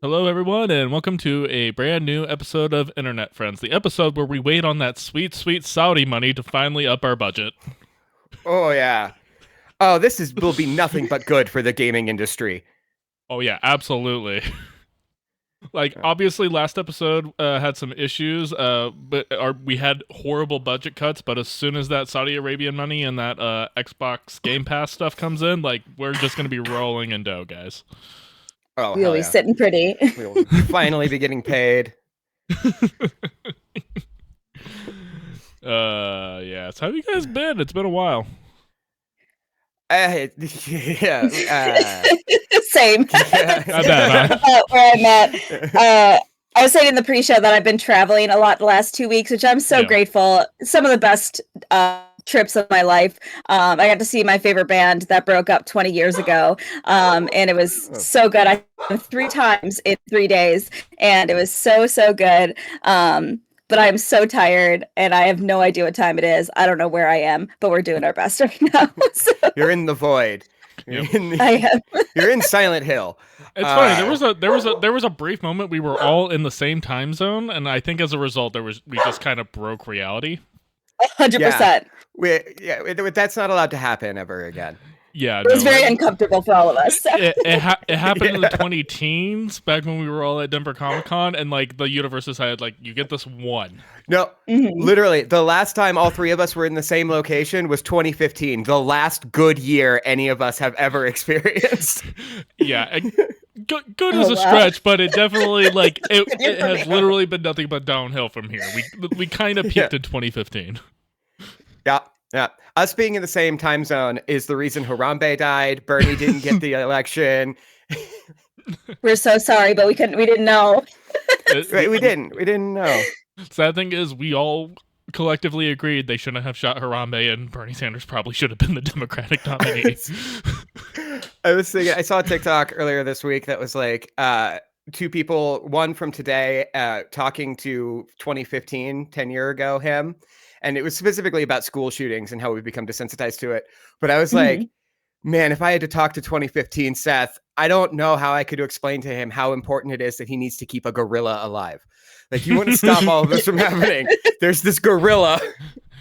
Hello, everyone, and welcome to a brand new episode of Internet Friends, the episode where we wait on that sweet, sweet Saudi money to finally up our budget. Oh yeah. Oh, will be nothing but good for the gaming industry. Oh, yeah, absolutely. Like, Uh, obviously, last episode had some issues, but we had horrible budget cuts. But as soon as that Saudi Arabian money and that Xbox Game Pass stuff comes in, like, we're just going to be rolling in dough, guys. Oh We'll hell be yeah. sitting pretty. We'll finally be getting paid. Yeah. So, how have you guys been? It's been a while. Yeah. Same. I bet, About where I'm at. I was saying in the pre-show that I've been traveling a lot the last 2 weeks, which I'm so Yeah. grateful. Some of the best trips of my life. I got to see my favorite band that broke up 20 years ago, and it was so good. I went 3 times in 3 days, and it was so good. But I'm so tired, and I have no idea what time it is. I don't know where I am, but we're doing our best right now. So You're in the void. Yep. I am. You're in Silent Hill. It's funny. There was a brief moment we were all in the same time zone, and I think as a result, we just kind of broke reality. 100%. That's not allowed to happen ever again. Yeah, It was very uncomfortable for all of us. it happened in the 2010s, back when we were all at Denver Comic Con, and like the universe decided, like, you get this one. No, Mhm. literally, the last time all three of us were in the same location was 2015, the last good year any of us have ever experienced. Yeah, good Oh, is a wow. stretch, but it definitely it Good year for has me. literally been nothing but downhill from here. We kind of peaked Yeah. in 2015. Yeah. Us being in the same time zone is the reason Harambe died. Bernie didn't get the election. We're so sorry, but we didn't know. We didn't know. Sad thing is, we all collectively agreed they shouldn't have shot Harambe, and Bernie Sanders probably should have been the Democratic nominee. I was thinking, I saw a TikTok earlier this week that was like two people, one from today talking to 2015, 10-year ago him. And it was specifically about school shootings and how we've become desensitized to it. But I was like, man, if I had to talk to 2015 Seth, I don't know how I could explain to him how important it is that he needs to keep a gorilla alive. Like, you want to stop all of this from happening. There's this gorilla.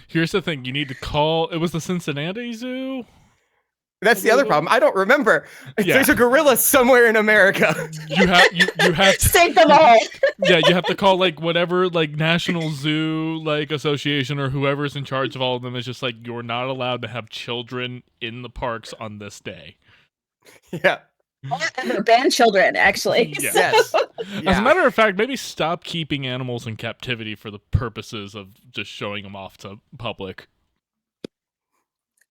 Here's the thing: you need to call. It was the Cincinnati Zoo. That's the other problem. I don't remember. Yeah. There's a gorilla somewhere in America. You have to, Save them all. yeah, you have to call like whatever like National Zoo like association or whoever's in charge of all of them is just like, you're not allowed to have children in the parks on this day. Yeah. Ban children, actually. Yeah. Yes. As a matter of fact, maybe stop keeping animals in captivity for the purposes of just showing them off to public.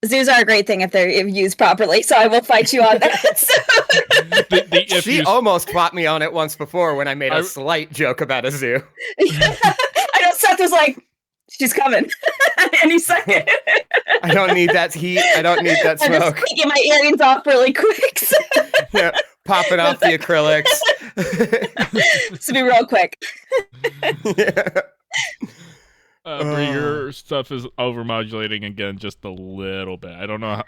Zoos are a great thing if they're used properly, so I will fight you on that. She almost fought me on it once before when I made a slight joke about a zoo. I know Seth was like, she's coming any second. I don't need that heat. I don't need that I'm smoke. just taking my earrings off really quick. Yeah, popping off the acrylics. To be real quick. Yeah. Brie, your stuff is overmodulating again just a little bit. I don't know how.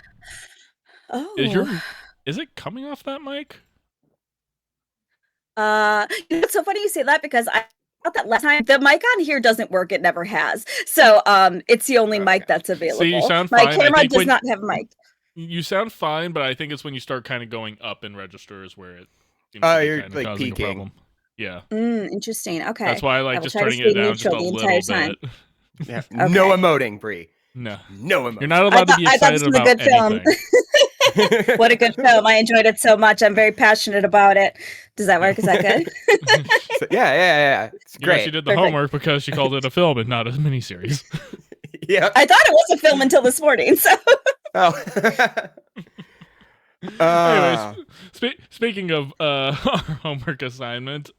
Oh. Is it coming off that mic? It's so funny you say that because I thought that last time the mic on here doesn't work. It never has. So it's the only mic that's available. So you sound my fine. camera does not have a mic. You sound fine, but I think it's when you start kind of going up in registers where it seems to be you're kind of like causing peaking. a problem. Yeah. Interesting. Okay. That's why I like will just try to turning it stay down just a neutral the little entire bit. Yeah. Okay. No emoting, Brie. No. No emoting. You're not allowed to be I thought excited this was a about good film. anything. What a good film. I enjoyed it so much. I'm very passionate about it. Does that work? Is that good? So, yeah. It's You know, great. she did the Perfect. homework because she called it a film and not a miniseries. Yeah. I thought it was a film until this morning. So Oh. Anyways, speaking of our homework assignment,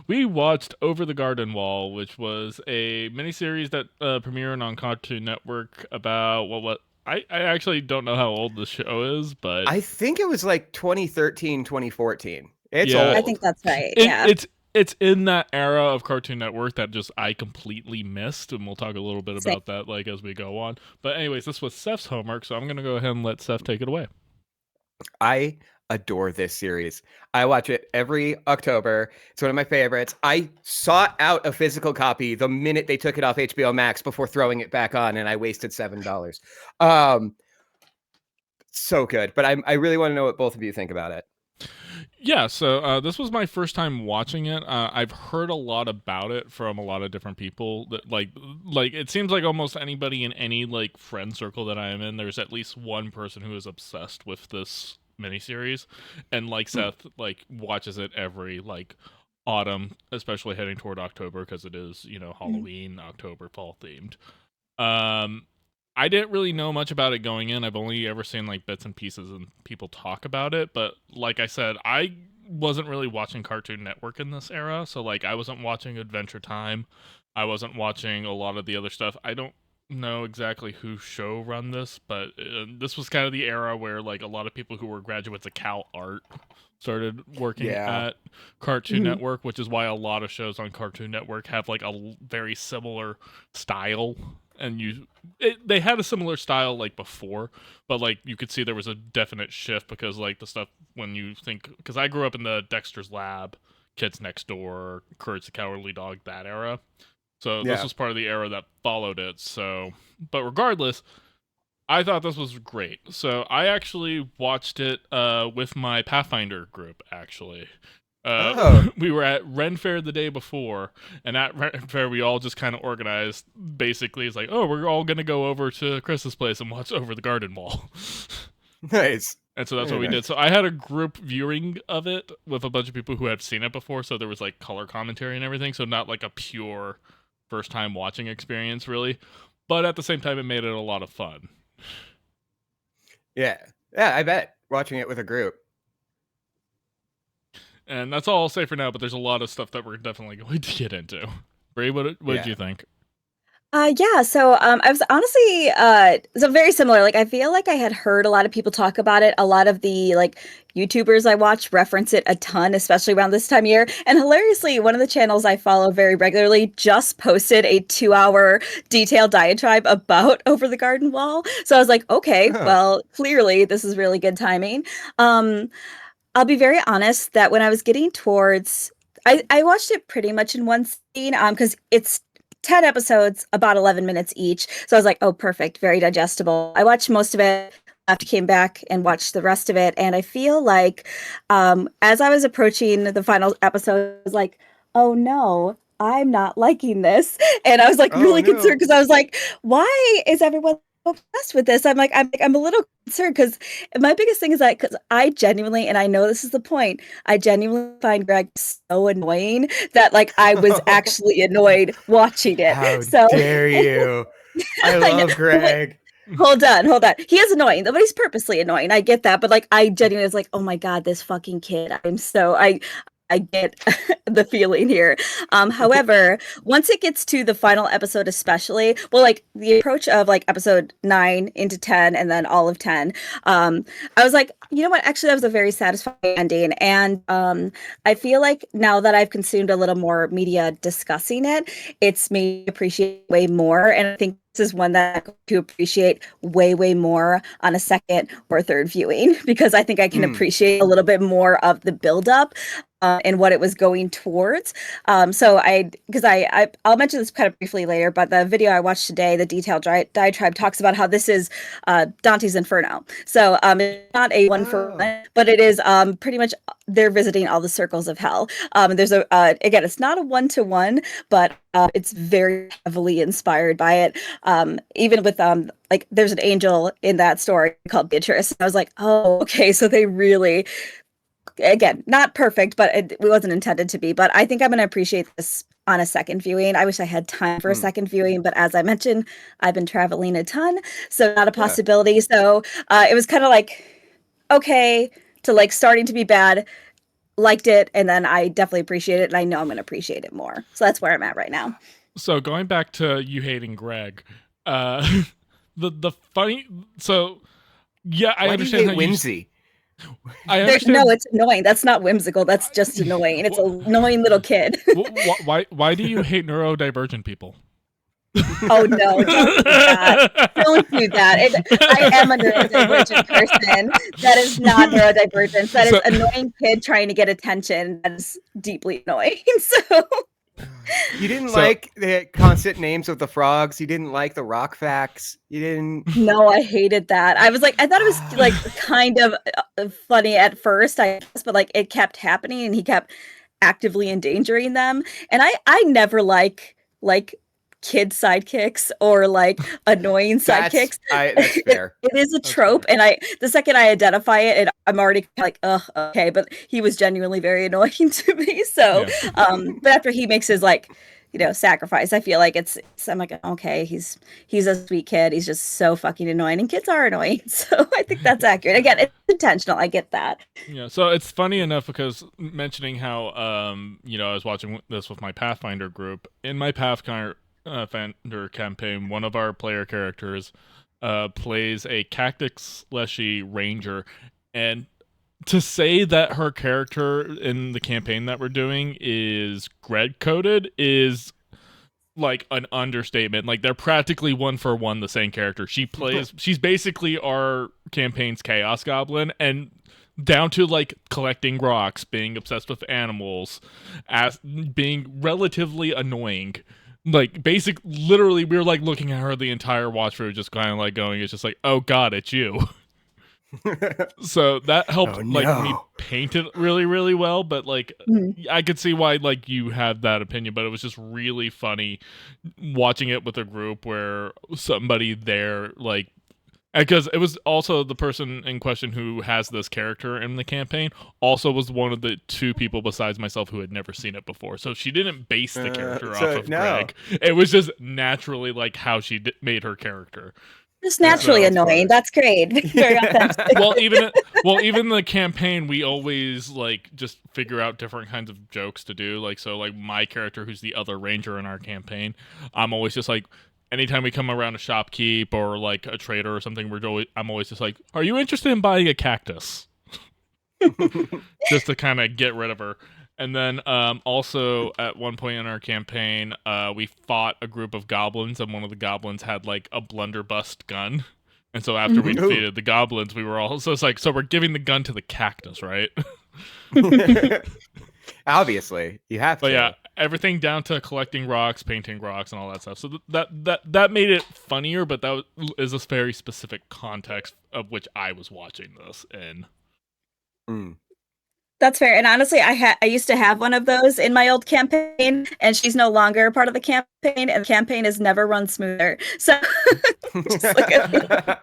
we watched Over the Garden Wall, which was a miniseries that premiered on Cartoon Network about what I actually don't know how old the show is, but I think it was like 2013, 2014. It's Yeah. old. I think that's right. it, Yeah. it's in that era of Cartoon Network that just I completely missed, and we'll talk a little bit Same. about that like as we go on. But anyways, this was Seth's homework, so I'm gonna go ahead and let Seth take it away. I adore this series. I watch it every October. It's one of my favorites. I sought out a physical copy the minute they took it off HBO Max before throwing it back on, and I wasted $7. So good. But I really want to know what both of you think about it. Yeah, so this was my first time watching it. I've heard a lot about it from a lot of different people. That like it seems like almost anybody in any like friend circle that I am in, there's at least one person who is obsessed with this miniseries, and like Seth, like watches it every like autumn, especially heading toward October because it is Halloween, October, fall themed. Um, I didn't really know much about it going in. I've only ever seen like bits and pieces and people talk about it. But like I said, I wasn't really watching Cartoon Network in this era. So like I wasn't watching Adventure Time. I wasn't watching a lot of the other stuff. I don't know exactly who show run this, but this was kind of the era where like a lot of people who were graduates of Cal Art started working at Cartoon Network, which is why a lot of shows on Cartoon Network have like a very similar style. And they had a similar style like before, but like you could see there was a definite shift because like the stuff when you think, because I grew up in the Dexter's Lab, Kids Next Door, Courage the Cowardly Dog, that era. So this was part of the era that followed it. So, but regardless, I thought this was great. So I actually watched it with my Pathfinder group, actually. We were at Ren Fair the day before, and at Ren Fair we all just kind of organized. Basically, it's like, oh, we're all gonna go over to Chris's place and watch Over the Garden Wall. Nice. And so that's what we did. So I had a group viewing of it with a bunch of people who had seen it before. So there was like color commentary and everything. So not like a pure first time watching experience, really. But at the same time, it made it a lot of fun. Yeah, I bet watching it with a group. And that's all I'll say for now, but there's a lot of stuff that we're definitely going to get into. Brie, what did you think? Yeah, so I was honestly so very similar. Like I feel like I had heard a lot of people talk about it. A lot of the like YouTubers I watch reference it a ton, especially around this time of year. And hilariously, one of the channels I follow very regularly just posted a 2-hour detailed diatribe about Over the Garden Wall. So I was like, okay, well, clearly this is really good timing. I'll be very honest that when I was getting towards, I watched it pretty much in one scene because it's 10 episodes, about 11 minutes each. So I was like, oh, perfect, very digestible. I watched most of it, after came back and watched the rest of it. And I feel like as I was approaching the final episode, I was like, oh no, I'm not liking this. And I was like really concerned because I was like, why is everyone obsessed with this? I'm a little concerned because my biggest thing is that because I genuinely, and I know this is the point, I genuinely find Greg so annoying that like I was actually annoyed watching it. How dare you? I love Greg. Hold on. He is annoying, but he's purposely annoying. I get that, but like I genuinely was like, oh my god, this fucking kid. I get the feeling here. However, once it gets to the final episode, especially, well, like the approach of like episode 9 into 10 and then all of 10, I was like, you know what? Actually, that was a very satisfying ending. And I feel like now that I've consumed a little more media discussing it, it's made me appreciate way more. And I think this is one that I'm going to appreciate way, way more on a second or third viewing because I think I can appreciate a little bit more of the buildup. And what it was going towards. I'll mention this kind of briefly later, but the video I watched today, the detailed diatribe talks about how this is Dante's Inferno. So it's not a one for one, but it is pretty much they're visiting all the circles of hell. There's again, it's not a one-to-one, but it's very heavily inspired by it. Even with like there's an angel in that story called Beatrice. I was like, oh, okay, so they really. Again, not perfect, but it wasn't intended to be. But I think I'm going to appreciate this on a second viewing. I wish I had time for a second viewing, but as I mentioned, I've been traveling a ton, so not a possibility. So it was kind of like, okay, to like starting to be bad, liked it, and then I definitely appreciate it, and I know I'm going to appreciate it more. So that's where I'm at right now. So going back to you hating Greg, the funny, so yeah, I understand how whimsy. It's annoying. That's not whimsical. That's just annoying. It's an annoying little kid. Why do you hate neurodivergent people? Oh no, don't do that. Don't do that. I am a neurodivergent person. That is not neurodivergence. That is annoying kid trying to get attention. That is deeply annoying. So You didn't like the constant names of the frogs. You didn't like the rock facts. You didn't. No, I hated that. I was like, I thought it was like kind of funny at first, I guess, but like it kept happening and he kept actively endangering them. And I never like kid sidekicks or like annoying sidekicks. That's fair. It is a trope, and the second I identify it, and I'm already like, ugh, okay. But he was genuinely very annoying to me. So, but after he makes his like, sacrifice, I feel like I'm like, okay, he's a sweet kid. He's just so fucking annoying, and kids are annoying. So I think that's accurate. Again, it's intentional. I get that. Yeah, so it's funny enough because mentioning how I was watching this with my Pathfinder group. In my Pathfinder campaign, one of our player characters plays a cactus fleshy ranger, and to say that her character in the campaign that we're doing is Greg coded is like an understatement. Like they're practically one for one the same character. She's basically our campaign's chaos goblin, and down to like collecting rocks, being obsessed with animals, as being relatively annoying. Like literally we were like looking at her the entire watch through, just kind of like going, it's just like, oh god, it's you. So that helped me paint it really, really well. But like I could see why like you had that opinion, but it was just really funny watching it with a group where somebody there like, because it was also the person in question who has this character in the campaign also was one of the two people besides myself who had never seen it before. So she didn't base the character off of Greg. It was just naturally like how she made her character. Just naturally annoying. That's great. Very authentic. Well, even the campaign, we always like just figure out different kinds of jokes to do. Like, so like my character, who's the other ranger in our campaign, I'm always just like, anytime we come around a shopkeep or like a trader or something, I'm always just like, are you interested in buying a cactus? Just to kind of get rid of her. And then also at one point in our campaign, we fought a group of goblins, and one of the goblins had like a blunderbuss gun. And so after we defeated the goblins, we were all so it's like, so we're giving the gun to the cactus, right? Obviously, you have to. But yeah, everything down to collecting rocks, painting rocks, and all that stuff. So that made it funnier, but that is a very specific context of which I was watching this in. That's fair. And honestly, I used to have one of those in my old campaign, and she's no longer part of the campaign, and the campaign has never run smoother. So just look at me. I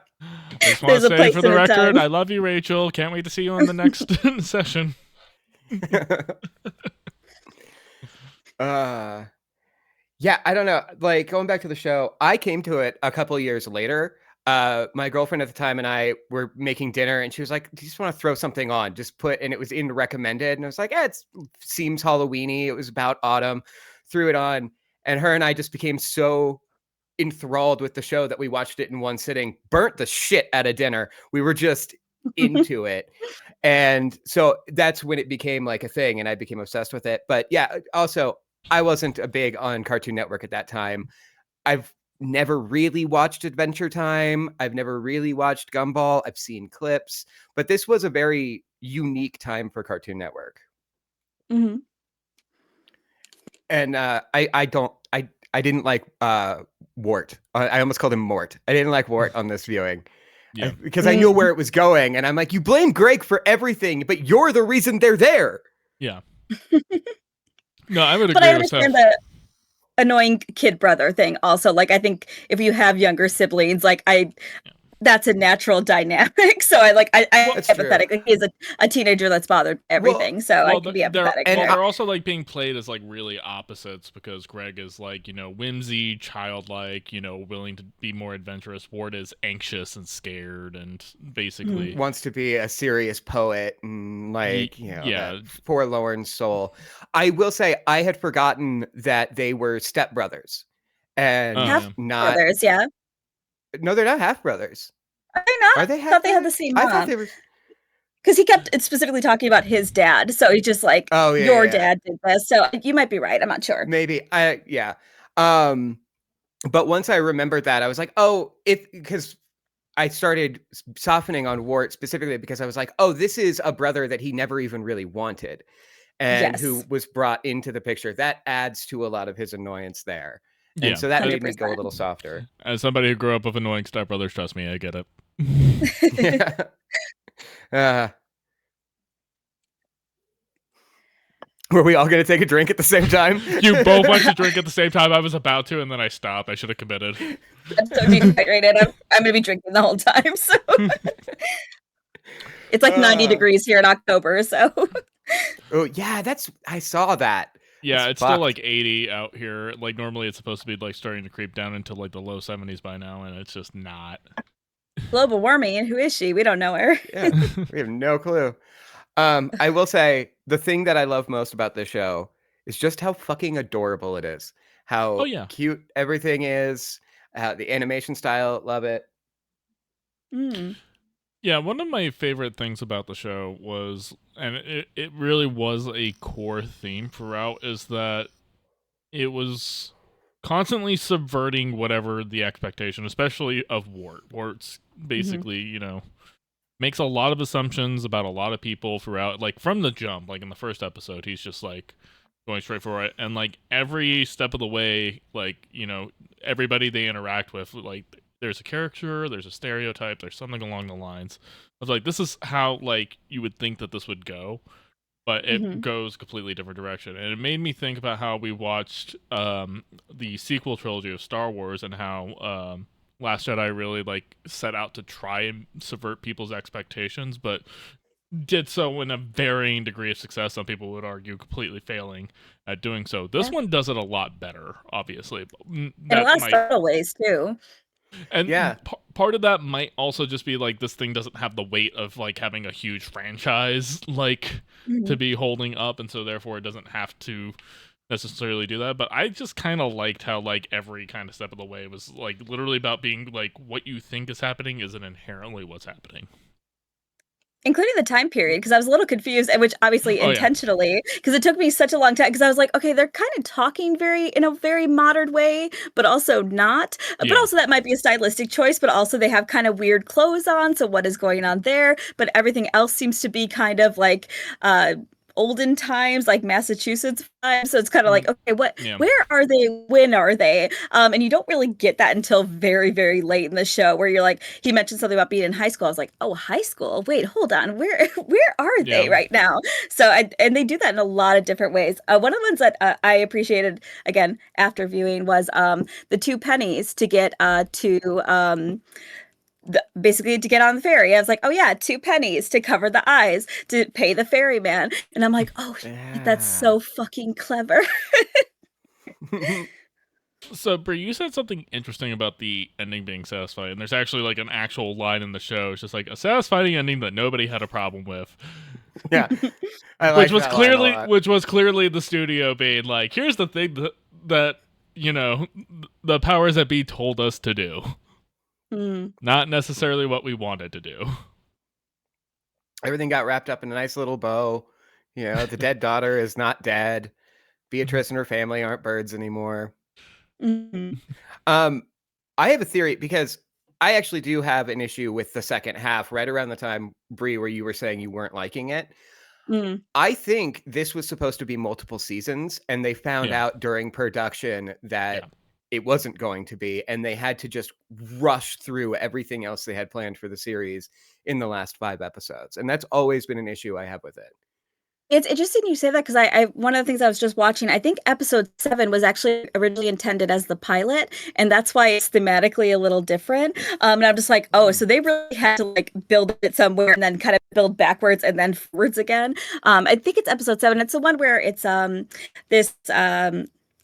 just want to say for the record, I love you, Rachel. Can't wait to see you on the next session. Yeah, I don't know. Like going back to the show, I came to it a couple years later. My girlfriend at the time and I were making dinner, and she was like, "Do you just want to throw something on? Just put," and it was in recommended, and I was like, "It seems Halloweeny." It was about autumn. Threw it on, and her and I just became so enthralled with the show that we watched it in one sitting. Burnt the shit out of dinner. We were just into it, and so that's when it became like a thing, and I became obsessed with it. But yeah, also I wasn't a big on Cartoon Network at that time. I've never really watched Adventure Time. I've never really watched Gumball. I've seen clips, but this was a very unique time for Cartoon Network. Mm-hmm. And I didn't like Wart. I almost called him Mort. I didn't like Wart on this viewing. Yeah. Because I knew where it was going, and I'm like, you blame Greg for everything, but you're the reason they're there. Yeah. No, I would agree. But I understand the annoying kid brother thing also. Like, I think if you have younger siblings, like that's a natural dynamic. So I'm empathetic. Like, he's a teenager that's bothered everything. I can be empathetic. And they're also like being played as like really opposites, because Greg is like, whimsy, childlike, willing to be more adventurous. Ward is anxious and scared and basically wants to be a serious poet and that forlorn soul. I will say I had forgotten that they were stepbrothers and half brothers. Yeah. No, they're not half brothers. Are they not? Are they? I thought they had the same mom. I thought they were. Because he kept specifically talking about his dad, so he's just like, "Oh yeah, your dad did this." So you might be right. I'm not sure. Maybe. Yeah. But once I remembered that, I was like, oh, because I started softening on Wart specifically because I was like, oh, this is a brother that he never even really wanted and who Yes, was brought into the picture. That adds to a lot of his annoyance there. And Yeah. so that made me go a 100%. little softer. As somebody who grew up with annoying stepbrothers, trust me, I get it. Yeah. Uh, were we all going to take a drink at the same time? You both went to drink at the same time. I was about to, and then I stopped. I should have committed. I'm so dehydrated. I'm gonna be drinking the whole time. So it's like 90 degrees here in October. So Oh, yeah, I saw that. Yeah, That's it's still fucked. like 80 out here. Like normally it's supposed to be like starting to creep down into like the low 70s by now, and it's just not. global warming. Who is she? We don't know her. Yeah, we have no clue. I will say the thing that I love most about this show is just how fucking adorable it is. Oh How yeah. cute everything is. The animation style, love it. Mm. Yeah, one of my favorite things about the show was, and it really was a core theme throughout, is that it was constantly subverting whatever the expectation, especially of Wart. Wart's basically, makes a lot of assumptions about a lot of people throughout, like from the jump. Like in the first episode, he's just like going straight for it, and like every step of the way, like everybody they interact with, like there's a character, there's a stereotype, there's something along the lines of like this is how like you would think that this would go, but it goes completely different direction. And it made me think about how we watched the sequel trilogy of Star Wars and how Last Jedi really like set out to try and subvert people's expectations, but did so in a varying degree of success. Some people would argue completely failing at doing so. This Yeah. one does it a lot better, obviously. In a lot of subtle ways too. And Yeah. part of that might also just be like this thing doesn't have the weight of like having a huge franchise like to be holding up, and so therefore it doesn't have to necessarily do that. But I just kind of liked how like every kind of step of the way was like literally about being like what you think is happening isn't inherently what's happening. Including the time period, because I was a little confused, and which obviously Oh, yeah. intentionally, because it took me such a long time, because I was like, okay, they're kind of talking in a very modern way, but also not. But Yeah. also that might be a stylistic choice, but also they have kind of weird clothes on, so what is going on there? But everything else seems to be kind of like olden times, like Massachusetts vibes. So it's kind of like, okay, where are they? When are they? And you don't really get that until very, very late in the show, where you're like, he mentioned something about being in high school. I was like, oh, high school. Wait, hold on. Where are they right now? So and they do that in a lot of different ways. One of the ones that I appreciated again after viewing was the 2 pennies to get to basically to get on the ferry. I was like, oh yeah, 2 pennies to cover the eyes to pay the ferryman. And I'm like, oh, that's so fucking clever. So, Brie, you said something interesting about the ending being satisfying. And there's actually like an actual line in the show. It's just like a satisfying ending that nobody had a problem with. Yeah, I like which was clearly the studio being like, here's the thing that the powers that be told us to do. Not necessarily what we wanted to do. Everything got wrapped up in a nice little bow. The dead daughter is not dead. Beatrice and her family aren't birds anymore. I have a theory, because I actually do have an issue with the second half, right around the time, Brie, where you were saying you weren't liking it. I think this was supposed to be multiple seasons, and they found out during production that it wasn't going to be, and they had to just rush through everything else they had planned for the series in the last 5 episodes. And that's always been an issue I have with it. It's interesting you say that, because I one of the things I was just watching, I think episode 7 was actually originally intended as the pilot, and that's why it's thematically a little different. And I'm just like, oh, so they really had to like build it somewhere and then kind of build backwards and then forwards again. I think it's episode 7. It's the one where it's this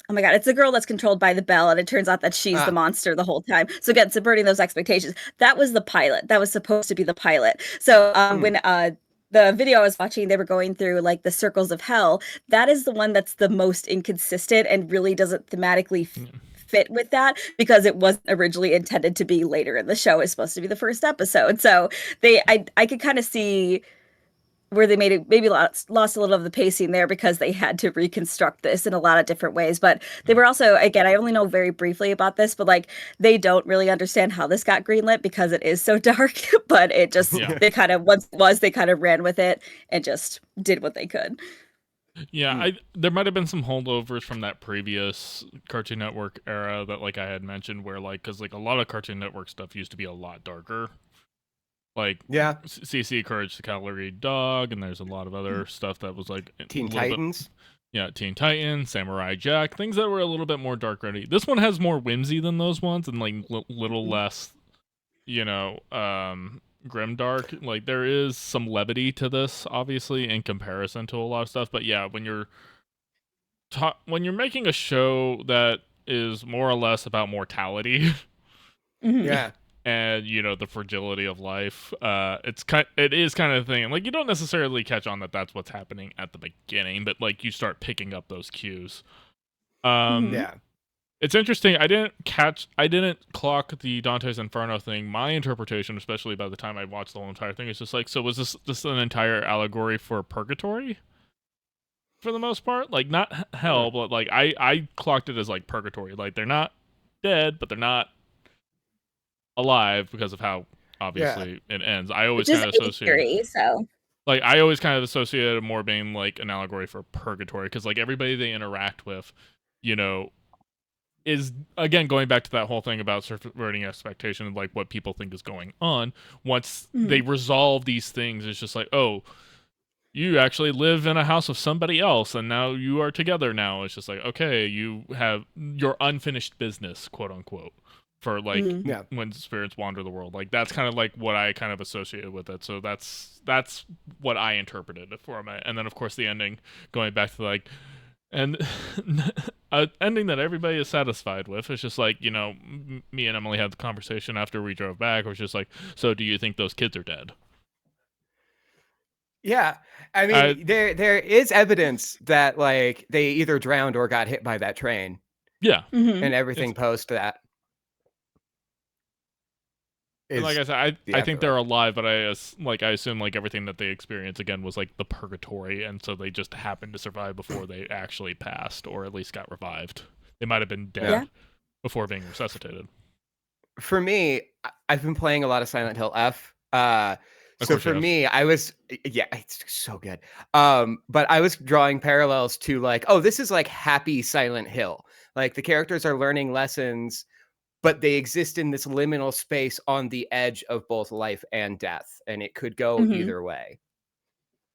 oh my god, it's the girl that's controlled by the bell, and it turns out that she's the monster the whole time. So again, subverting those expectations. That was the pilot. That was supposed to be the pilot. So when the video I was watching, they were going through like the circles of hell. That is the one that's the most inconsistent and really doesn't thematically fit with that, because it wasn't originally intended to be later in the show. It's supposed to be the first episode. So I could kind of see where they maybe lost a little of the pacing there because they had to reconstruct this in a lot of different ways. But they were also, again, I only know very briefly about this, but like they don't really understand how this got greenlit because it is so dark. But it just they kind of once it was they kind of ran with it and just did what they could. Yeah, there might have been some holdovers from that previous Cartoon Network era that like I had mentioned, where like because like a lot of Cartoon Network stuff used to be a lot darker. Like CC Courage the Cowardly Dog, and there's a lot of other stuff that was like Teen Titans. Teen Titans, Samurai Jack, things that were a little bit more dark ready. This one has more whimsy than those ones, and like little less, grimdark. Like there is some levity to this, obviously, in comparison to a lot of stuff. But yeah, when you're making a show that is more or less about mortality, yeah. And the fragility of life, it is kind of a thing. Like you don't necessarily catch on that that's what's happening at the beginning, but like you start picking up those cues. Yeah. It's interesting. I didn't clock the Dante's Inferno thing. My interpretation, especially by the time I watched the whole entire thing, is just like, so was this just an entire allegory for purgatory? For the most part, like not hell, but like I clocked it as like purgatory. Like they're not dead, but they're not alive because of how obviously it ends. I always kind of associate I always kind of associated it more being like an allegory for purgatory because like everybody they interact with, is again going back to that whole thing about subverting expectation and like what people think is going on. Once they resolve these things, it's just like, oh, you actually live in a house of somebody else and now you are together now. It's just like, okay, you have your unfinished business, quote unquote, for like when spirits wander the world. Like that's kind of like what I kind of associated with it. So that's what I interpreted it for. And then of course the ending, going back to like, and an ending that everybody is satisfied with. It's just like, me and Emily had the conversation after we drove back. It was just like, so do you think those kids are dead? Yeah, I mean, there is evidence that like they either drowned or got hit by that train. Yeah, and everything post that. Like I said, I think they're alive, but I assume like everything that they experienced again was like the purgatory, and so they just happened to survive before they actually passed, or at least got revived. They might have been dead before being resuscitated. For me, I've been playing a lot of Silent Hill F. So for me, I was it's so good. But I was drawing parallels to like, oh, this is like happy Silent Hill. Like the characters are learning lessons, but they exist in this liminal space on the edge of both life and death, and it could go either way.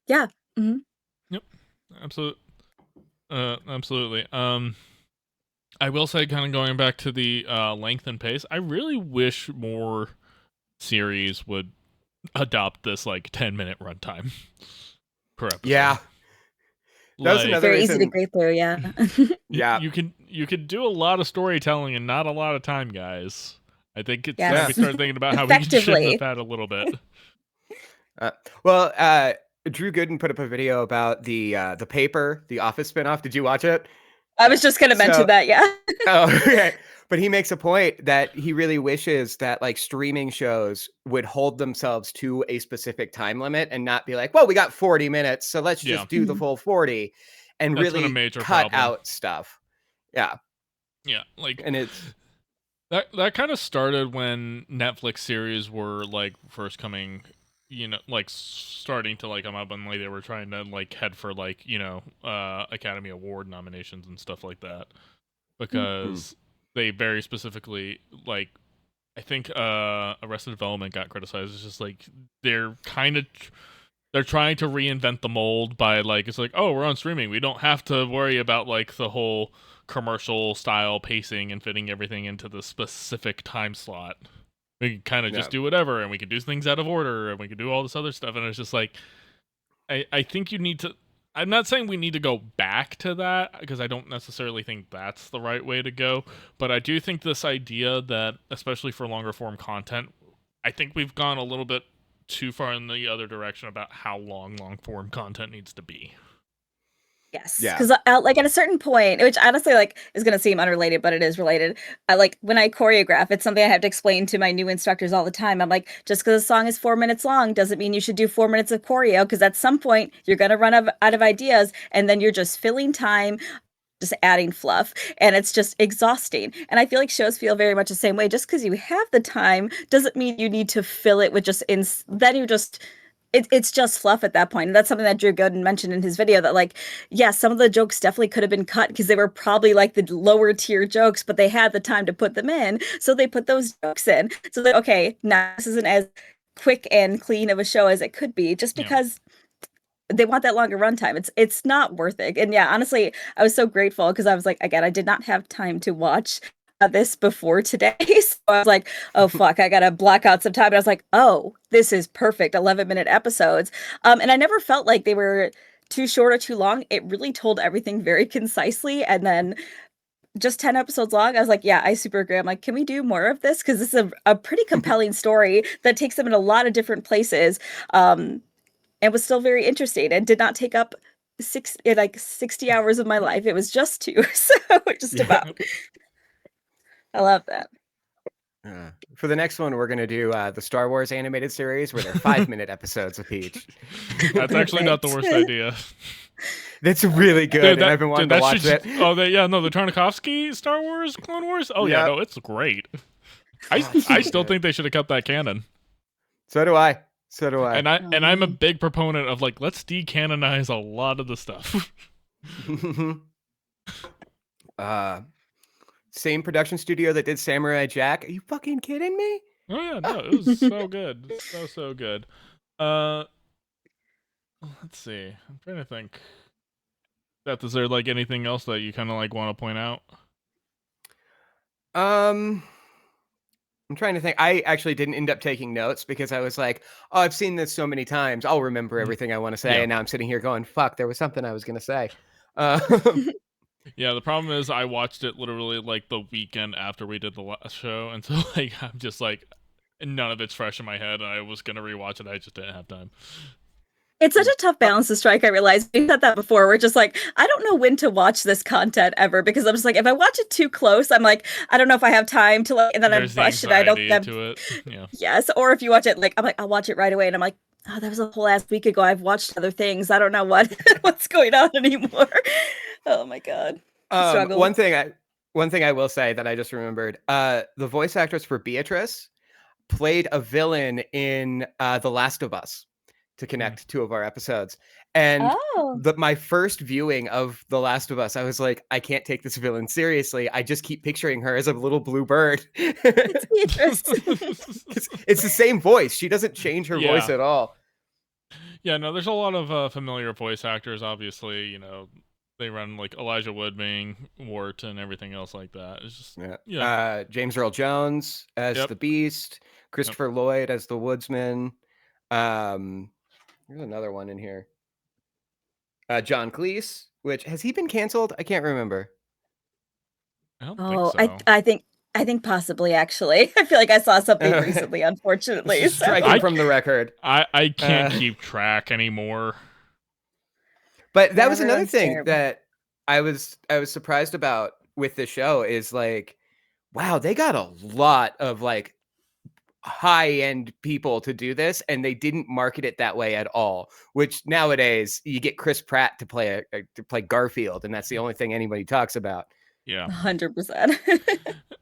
Yeah. Yep. Absolutely. I will say, kind of going back to the length and pace, I really wish more series would adopt this like 10-minute runtime per episode. Yeah. That was another very reason. easy to grade through, yeah. Yeah. You could do a lot of storytelling and not a lot of time, guys. I think it's time we start thinking about how we can shift that a little bit. Drew Gooden put up a video about the Paper, the Office spinoff. Did you watch it? I was just going to mention that, yeah. Okay. But he makes a point that he really wishes that like streaming shows would hold themselves to a specific time limit and not be like, well, we got 40 minutes, so let's just do the full 40 and that's really cut out stuff. Yeah. Yeah. Like, and it's that kind of started when Netflix series were like first coming, like starting to like come up, and like they were trying to like head for like, Academy Award nominations and stuff like that, because they very specifically, like, I think Arrested Development got criticized. It's just like they're trying to reinvent the mold by like, it's like, oh, we're on streaming, we don't have to worry about like the whole commercial style pacing and fitting everything into the specific time slot. We can kind of just do whatever, and we can do things out of order, and we can do all this other stuff. And it's just like, I think you need to. I'm not saying we need to go back to that, because I don't necessarily think that's the right way to go. But I do think this idea that, especially for longer form content, I think we've gone a little bit too far in the other direction about how long form content needs to be. Yes, Yeah. because like at a certain point, which honestly like is gonna seem unrelated, but it is related. I like when I choreograph, it's something I have to explain to my new instructors all the time. I'm like, just because a song is 4 minutes long doesn't mean you should do 4 minutes of choreo, because at some point you're gonna run out of ideas, and then you're just filling time, just adding fluff, and it's just exhausting. And I feel like shows feel very much the same way. Just because you have the time doesn't mean you need to fill it with just then you just it's just fluff at that point. And that's something that Drew Gooden mentioned in his video, that like, yeah, some of the jokes definitely could have been cut because they were probably like the lower tier jokes, but they had the time to put them in. So they put those jokes in. So that, okay, now this isn't as quick and clean of a show as it could be, just Yeah. because they want that longer runtime. It's not worth it. And yeah, honestly, I was so grateful because I was like, again, I did not have time to watch this before today. So I was like, oh fuck, I gotta block out some time. And I was like, oh, this is perfect. 11-minute episodes. And I never felt like they were too short or too long. It really told everything very concisely. And then just 10 episodes long, I was like, yeah, I super agree. I'm like, can we do more of this? Because this is a pretty compelling story that takes them in a lot of different places. And was still very interesting and did not take up 60 hours of my life. It was just 2. So just about. I love that. For the next one, we're going to do the Star Wars animated series where they're 5-minute episodes of each. That's actually not the worst idea. That's really good. Dude, and I've been wanting to watch it. Oh, the Tartakovsky Star Wars Clone Wars. Oh yeah, Yep. no, it's great. I still think they should have kept that canon. So do I. So do I. And I'm a big proponent of like, let's decanonize a lot of the stuff. Same production studio that did Samurai Jack. Are you fucking kidding me? Oh yeah, no, it was so good, so good. Let's see. I'm trying to think. Seth, is there like anything else that you kind of like want to point out? I'm trying to think. I actually didn't end up taking notes because I was like, oh, I've seen this so many times. I'll remember everything I want to say. Yeah. And now I'm sitting here going, fuck, there was something I was going to say. Yeah, the problem is I watched it literally like the weekend after we did the last show. And so like, I'm just like, none of it's fresh in my head. And I was going to rewatch it. I just didn't have time. It's such a tough balance to strike. I realized we said that before. We're just like, I don't know when to watch this content ever, because I'm just like, if I watch it too close, I'm like, I don't know if I have time to like, and then There's I'm rushed and I don't have to it. Yeah. Yes. Or if you watch it, like, I'm like, I'll watch it right away. And I'm like, oh, that was a whole last week ago. I've watched other things. I don't know what's going on anymore. Oh my God. Struggle. One thing I will say that I just remembered, the voice actress for Beatrice played a villain in The Last of Us to connect 2 of our episodes. And my first viewing of The Last of Us, I was like, I can't take this villain seriously. I just keep picturing her as a little blue bird. It's Beatrice. It's the same voice. She doesn't change her voice at all. Yeah, no, there's a lot of familiar voice actors, obviously. You know, they run like Elijah Wood being Wart and everything else like that. It's just James Earl Jones as the Beast, Christopher Lloyd as the Woodsman. There's another one in here. John Cleese, which has he been canceled? I can't remember. I don't think so. I think possibly, actually. I feel like I saw something recently, unfortunately. Striking from the record. I can't keep track anymore. But that was another thing that I was surprised about with the show is like, wow, they got a lot of like high-end people to do this, and they didn't market it that way at all. Which nowadays you get Chris Pratt to play Garfield, and that's the only thing anybody talks about. Yeah, 100%.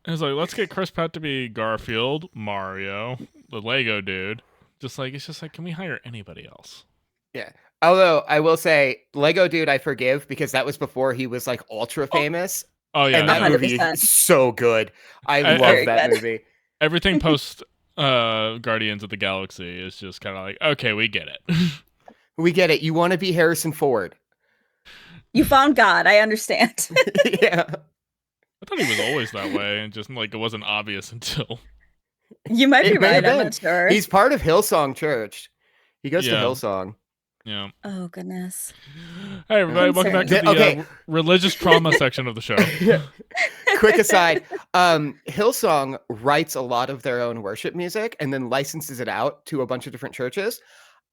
It's like, let's get Chris Pratt to be Garfield, Mario, the Lego dude. It's just like, can we hire anybody else? Yeah. Although I will say, Lego dude, I forgive, because that was before he was like ultra famous. Oh yeah, and that 100%. movie is so good. I love that movie. Everything post Guardians of the Galaxy is just kind of like, okay, we get it. We get it. You want to be Harrison Ford. You found God. I understand. Yeah. I thought he was always that way, and just like it wasn't obvious until. You might be right. I'm not sure. He's part of Hillsong Church. He goes to Hillsong. Yeah. Oh goodness. Hey everybody, welcome back to the religious trauma section of the show. Quick aside, Hillsong writes a lot of their own worship music and then licenses it out to a bunch of different churches.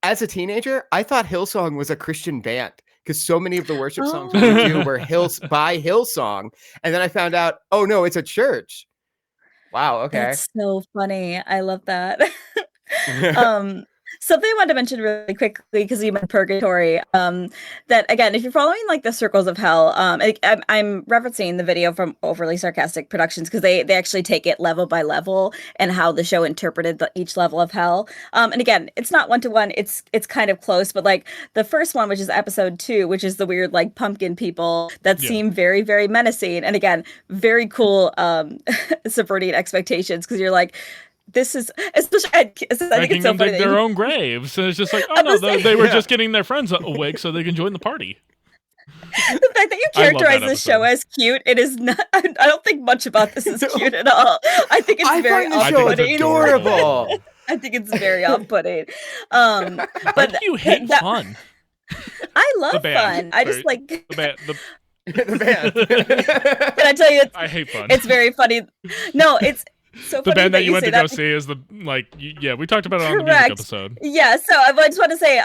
As a teenager, I thought Hillsong was a Christian band because so many of the worship songs we would do were by Hillsong. And then I found out, oh no, it's a church. Wow. Okay. That's so funny. I love that. um, Something I wanted to mention really quickly because you mentioned purgatory. That again, if you're following like the circles of hell, I'm referencing the video from Overly Sarcastic Productions because they actually take it level by level and how the show interpreted each level of hell. And again, it's not 1-to-1. It's kind of close, but like the first one, which is episode 2, which is the weird like pumpkin people that seem very, very menacing, and again, very cool, subverting expectations because you're like, this is especially I think making it's so them funny dig their own graves. And it's just like, oh no, they were just getting their friends awake so they can join the party. The fact that you characterize this show as cute, it is not. I don't think much about this is cute at all. I think it's very off-putting. Adorable. I think it's very off-putting. Why do you hate fun? I love fun. I just like the band. The band. Can I tell you? I hate fun. It's very funny. No, it's. So the band that you went to go see is the we talked about it on the music episode. Yeah, so I just want to say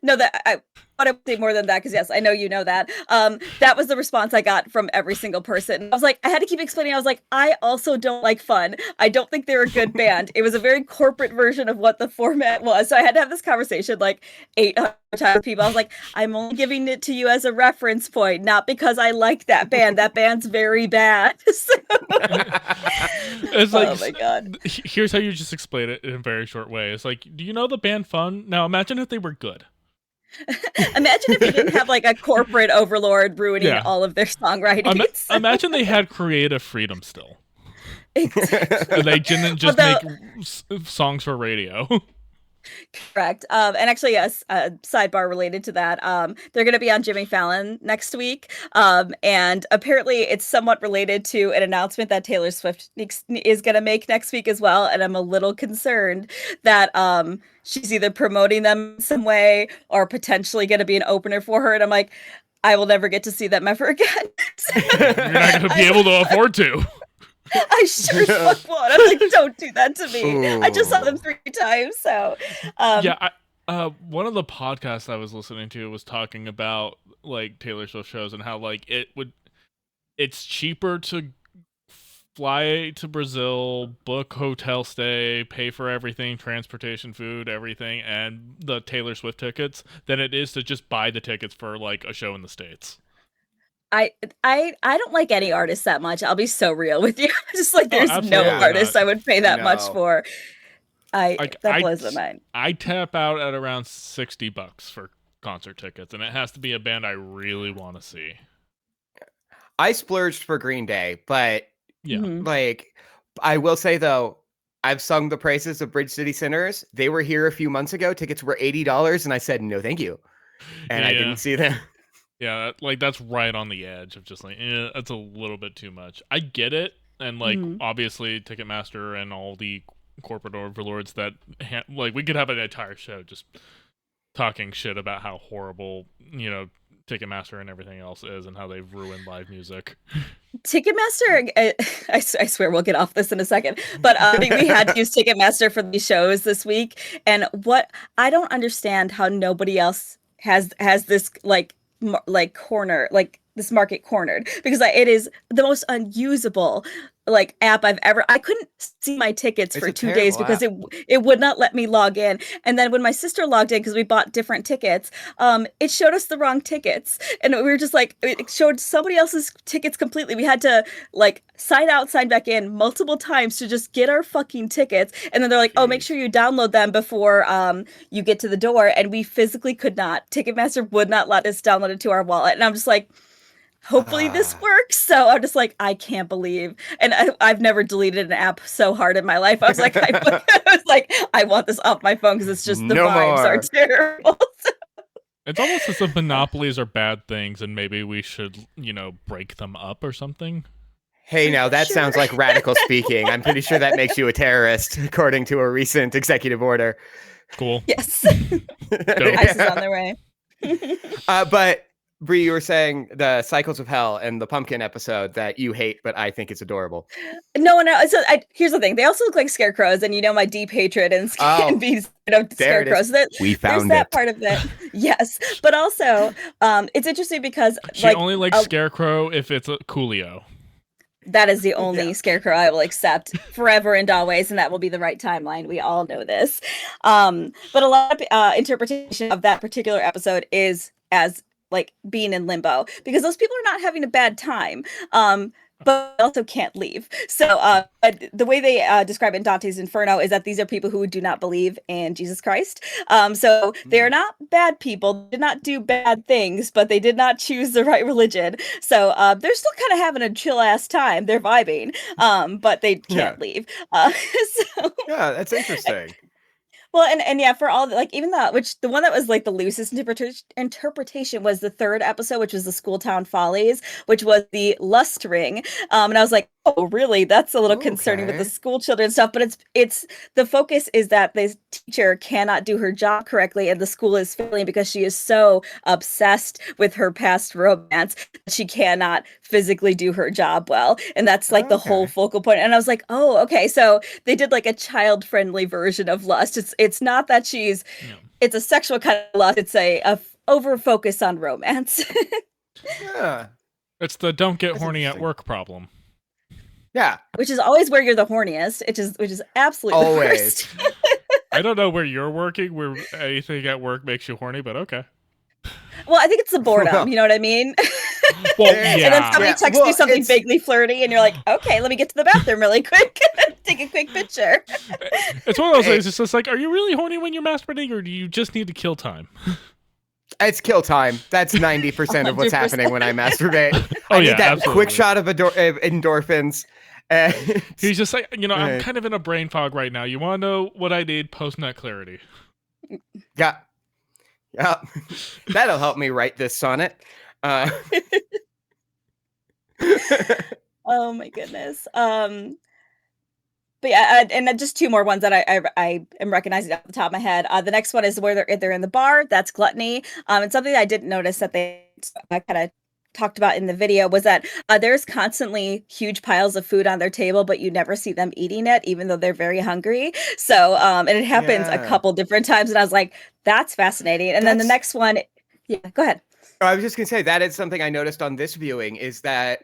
no, that I want to say more than that because yes, I know you know that. That was the response I got from every single person. I was like, I had to keep explaining. I was like, I also don't like fun. I don't think they're a good band. It was a very corporate version of what the format was. So I had to have this conversation like 800 times with people. I was like, I'm only giving it to you as a reference point, not because I like that band. That band's very bad. It's like, oh my god. Here's how you just explain it in a very short way. It's like, do you know the band Fun? Now imagine if they were good. Imagine if you didn't have like a corporate overlord ruining all of their songwriting. Imagine they had creative freedom still. Exactly. They didn't just make songs for radio. Correct. And actually, yes, sidebar related to that. They're going to be on Jimmy Fallon next week. And apparently it's somewhat related to an announcement that Taylor Swift is going to make next week as well. And I'm a little concerned that she's either promoting them in some way or potentially going to be an opener for her. And I'm like, I will never get to see them ever again. You're not going to be able to afford to. I sure fuck won't. I'm like, don't do that to me. Ooh. I just saw them 3 times, so one of the podcasts I was listening to was talking about like Taylor Swift shows and how like it's cheaper to fly to Brazil, book hotel stay, pay for everything, transportation, food, everything, and the Taylor Swift tickets than it is to just buy the tickets for like a show in the States. I don't like any artist that much. I'll be so real with you. Just like there's no artist I would pay that much for. That blows my mind. I tap out at around $60 for concert tickets, and it has to be a band I really want to see. I splurged for Green Day, but like I will say though, I've sung the praises of Bridge City Sinners. They were here a few months ago. Tickets were $80, and I said no, thank you, and I didn't see them. Yeah, like that's right on the edge of just like, that's a little bit too much. I get it, and like obviously Ticketmaster and all the corporate overlords that like we could have an entire show just talking shit about how horrible Ticketmaster and everything else is and how they've ruined live music. Ticketmaster, I swear we'll get off this in a second, but we had to use Ticketmaster for these shows this week, and what I don't understand how nobody else has this like corner, like this market cornered, because it is the most unusable like app I've ever. I couldn't see my tickets for 2 days because it would not let me log in. And then when my sister logged in, because we bought different tickets, it showed us the wrong tickets, and we were just like, it showed somebody else's tickets completely. We had to like sign out, sign back in multiple times to just get our fucking tickets. And then they're like, oh, make sure you download them before you get to the door. And we physically could not. Ticketmaster would not let us download it to our wallet. And I'm just like, hopefully this works. So I'm just like, I can't believe. And I've never deleted an app so hard in my life. I was like, I want this off my phone because it's just the vibes are terrible. It's almost as if monopolies are bad things and maybe we should, break them up or something. Hey, now that sounds like radical speaking. I'm pretty sure that makes you a terrorist, according to a recent executive order. Cool. Yes. ISIS is on their way. Brie, you were saying the Cycles of Hell and the pumpkin episode that you hate, but I think it's adorable. No. So here's the thing: they also look like scarecrows, and my deep hatred and bees, scarecrows. That we found there's that part of it. Yes, but also, it's interesting because she only likes Scarecrow if it's a Coolio. That is the only scarecrow I will accept forever and always, and that will be the right timeline. We all know this. But a lot of interpretation of that particular episode is as like being in limbo, because those people are not having a bad time. But also can't leave. So the way they describe it in Dante's Inferno is that these are people who do not believe in Jesus Christ. So they are not bad people, did not do bad things, but they did not choose the right religion. So they're still kind of having a chill ass time. They're vibing, but they can't leave. Yeah, that's interesting. Well, and yeah, for all like even the one that was like the loosest interpretation was the third episode, which was the School Town Follies, which was the lust ring. And I was like, oh, really? That's a little concerning with the school children stuff. But it's the focus is that the teacher cannot do her job correctly, and the school is failing because she is so obsessed with her past romance that she cannot physically do her job well. And that's like the whole focal point. And I was like, oh, okay. So they did like a child-friendly version of lust. It's not that it's a sexual kind of lust. It's a over focus on romance. Yeah. It's the don't get horny at work problem. Yeah. Which is always where you're the horniest, which is absolutely always. the worst. I don't know where you're working, where anything at work makes you horny, but okay. Well, I think it's the boredom, you know what I mean? Well, yeah. And then somebody texts you something vaguely flirty, and you're like, okay, let me get to the bathroom really quick. Take a quick picture. It's one of those things, it's just like, are you really horny when you're masturbating, or do you just need to kill time? It's kill time. That's 90% of what's happening when I masturbate. I need that absolutely. quick shot of endorphins. He's just like, I'm kind of in a brain fog right now. You want to know what I need? Post-nut clarity. Yeah. Yeah. That'll help me write this sonnet. Oh my goodness. But yeah, and just two more ones that I am recognizing off the top of my head. The next one is where they're in the bar. That's gluttony. And something that I didn't notice that they kind of talked about in the video was that there's constantly huge piles of food on their table, but you never see them eating it, even though they're very hungry. So, and it happens a couple different times, and I was like, that's fascinating. And then the next one, go ahead. I was just going to say, that is something I noticed on this viewing, is that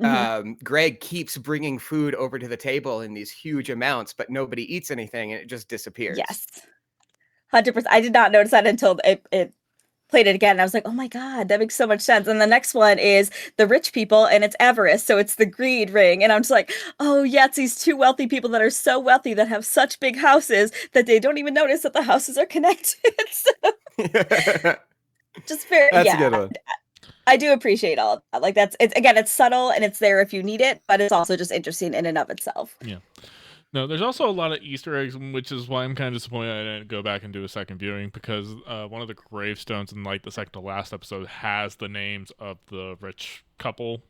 Greg keeps bringing food over to the table in these huge amounts, but nobody eats anything, and it just disappears. Yes. 100%. I did not notice that until it played it again. And I was like, oh my God, that makes so much sense. And the next one is the rich people, and it's avarice. So it's the greed ring. And I'm just like, oh yeah, it's these two wealthy people that are so wealthy that have such big houses that they don't even notice that the houses are connected. So, just very, that's a good one. I do appreciate all of that. Like it's subtle and it's there if you need it, but it's also just interesting in and of itself. Yeah. No, there's also a lot of Easter eggs, which is why I'm kind of disappointed I didn't go back and do a second viewing, because one of the gravestones in like the second to last episode has the names of the rich couple.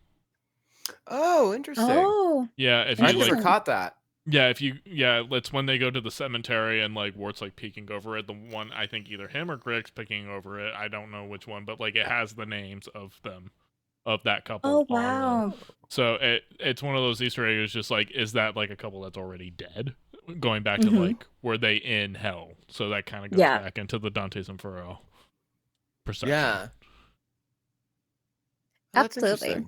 Oh, interesting. Oh, yeah. If I you never caught that. Yeah, it's when they go to the cemetery and like Wart's like peeking over it. The one, I think either him or Greg's peeking over it. I don't know which one, but like it has the names of them, of that couple. Oh wow! So it's one of those Easter eggs. Just like, is that like a couple that's already dead? Going back to like, were they in hell? So that kind of goes back into the Dante's Inferno perception. Yeah, absolutely.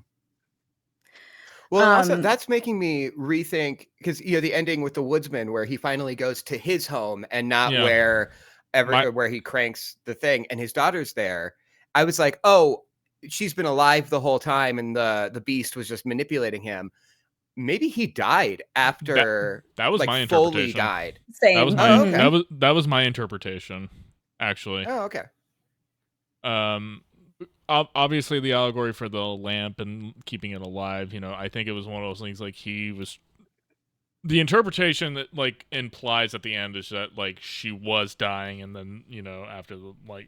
Well, also that's making me rethink, because the ending with the woodsman where he finally goes to his home and not where he cranks the thing, and his daughter's there. I was like, oh, she's been alive the whole time, and the beast was just manipulating him. Maybe he died after that was like, my interpretation. fully died. Same. That was my that was my interpretation, actually. Oh, okay. Obviously the allegory for the lamp and keeping it alive, I think it was one of those things, like the interpretation that like implies at the end is that like she was dying, and then after the like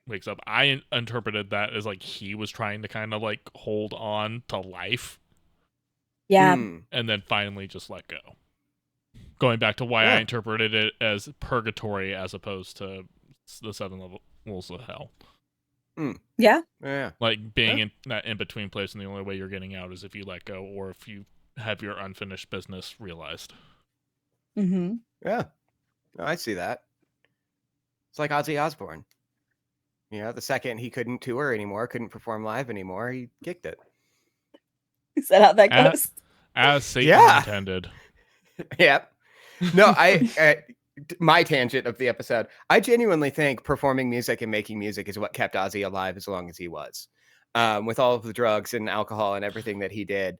wakes up. I interpreted that as like he was trying to kind of like hold on to life, and then finally just let go. Going back to why I interpreted it as purgatory as opposed to the 7 levels of hell. Yeah. Yeah. Like being in that in between place, and the only way you're getting out is if you let go or if you have your unfinished business realized. Mm-hmm. Yeah. No, I see that. It's like Ozzy Osbourne. You know, the second he couldn't tour anymore, couldn't perform live anymore, he kicked it. Is that how that As, goes? as Satan Yeah. intended. Yep. No, my tangent of the episode, I genuinely think performing music and making music is what kept Ozzy alive as long as he was, with all of the drugs and alcohol and everything that he did.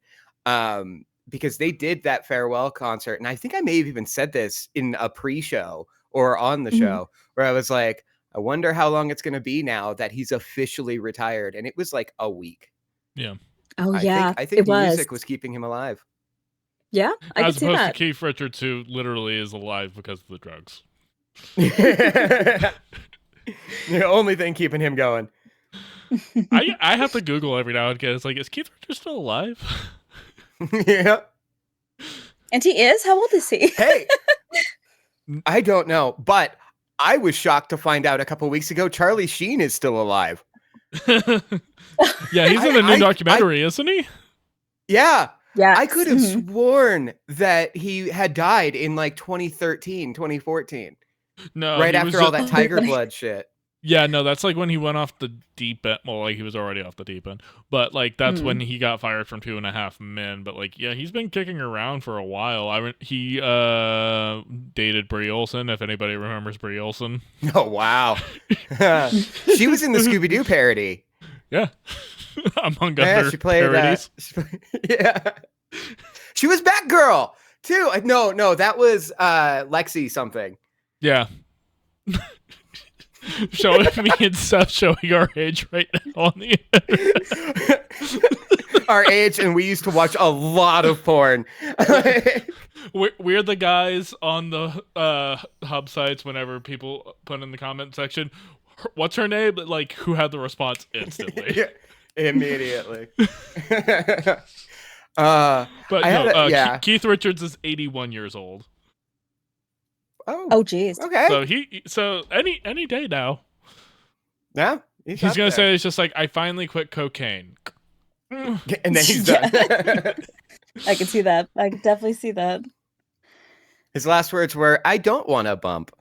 Because they did that farewell concert. And I think I may have even said this in a pre-show or on the show where I was like, I wonder how long it's going to be now that he's officially retired. And it was like a week. Yeah. Oh, I yeah. think music was keeping him alive. Yeah, I As can see opposed to that. Keith Richards, who literally is alive because of the drugs. The only thing keeping him going. I have to Google every now and again. It's like, is Keith Richards still alive? Yeah. And he is? How old is he? Hey, I don't know, but I was shocked to find out a couple weeks ago Charlie Sheen is still alive. Yeah, he's in a new documentary, isn't he? Yeah. Yeah. I could have sworn that he had died in like 2013, 2014. No. Right he after was all that Tiger Blood shit. Yeah, no, that's like when he went off the deep end. Well, like he was already off the deep end, but like that's when he got fired from 2.5 Men. But like, yeah, he's been kicking around for a while. He dated Brie Olson, if anybody remembers Brie Olson. Oh wow, she was in the Scooby Doo parody. Yeah, among other she played parodies. Yeah, she was Batgirl too. No, that was Lexi something. Yeah. Showing me and Seth showing our age right now on the our age, and we used to watch a lot of porn. We're the guys on the hub sites whenever people put in the comment section, what's her name? Like, who had the response instantly. Yeah, immediately. But Keith Richards is 81 years old. Oh, geez. Okay. So any day now. Yeah. He's gonna say it's just like, I finally quit cocaine. And then he's done. I can see that. I can definitely see that. His last words were, "I don't want to bump."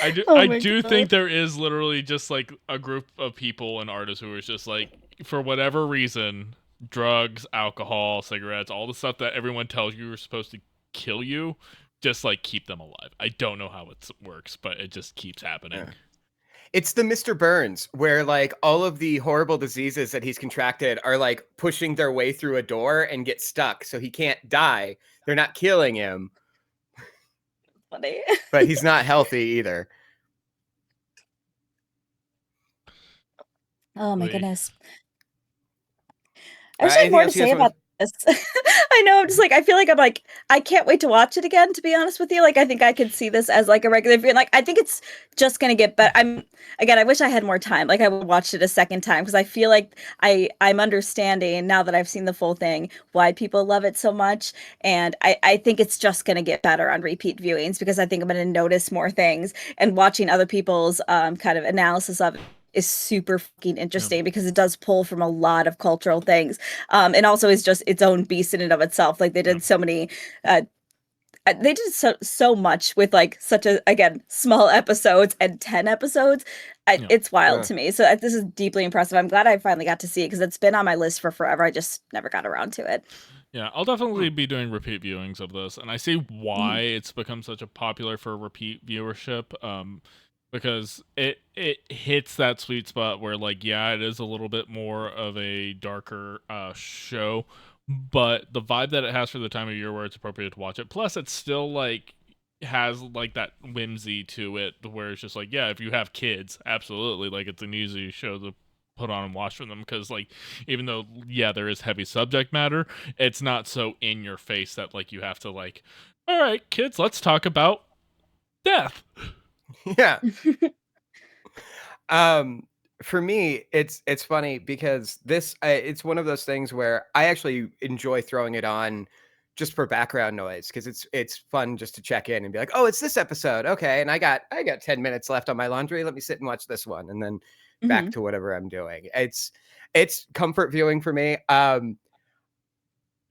I do think there is literally just like a group of people and artists who are just like, for whatever reason, drugs, alcohol, cigarettes, all the stuff that everyone tells you are supposed to kill you, just like keep them alive. I don't know how it works, but it just keeps happening. Yeah. It's the Mr. Burns, where like all of the horrible diseases that he's contracted are like pushing their way through a door and get stuck, so he can't die. They're not killing him. Funny. But he's not healthy either. Oh my goodness. I Right, wish I had more to anything else say you guys about this. I know, I'm just like, I feel like I'm like, I can't wait to watch it again, to be honest with you. Like, I think I could see this as like a regular viewing. Like, I think it's just gonna get better. I wish I had more time. Like, I would watch it a second time because I feel like I'm understanding now that I've seen the full thing why people love it so much. And I think it's just gonna get better on repeat viewings because I think I'm gonna notice more things, and watching other people's kind of analysis of it is super fucking interesting because it does pull from a lot of cultural things, and also is just its own beast in and of itself. Like they did so many they did so much with like such a, again, small episodes and 10 episodes. It's wild to me. So this is deeply impressive. I'm glad I finally got to see it because it's been on my list for forever. I just never got around to it. Yeah, I'll definitely be doing repeat viewings of this, and I see why it's become such a popular for repeat viewership. Because it hits that sweet spot where, like, yeah, it is a little bit more of a darker show, but the vibe that it has for the time of year where it's appropriate to watch it, plus it's still, like, has, like, that whimsy to it where it's just like, yeah, if you have kids, absolutely, like, it's an easy show to put on and watch for them because, like, even though, yeah, there is heavy subject matter, it's not so in your face that, like, you have to, like, all right, kids, let's talk about death. Yeah. For me, it's funny because this it's one of those things where I actually enjoy throwing it on just for background noise, because it's fun just to check in and be like, oh, it's this episode, okay, and I got 10 minutes left on my laundry. Let me sit and watch this one, and then back to whatever I'm doing. It's comfort viewing for me.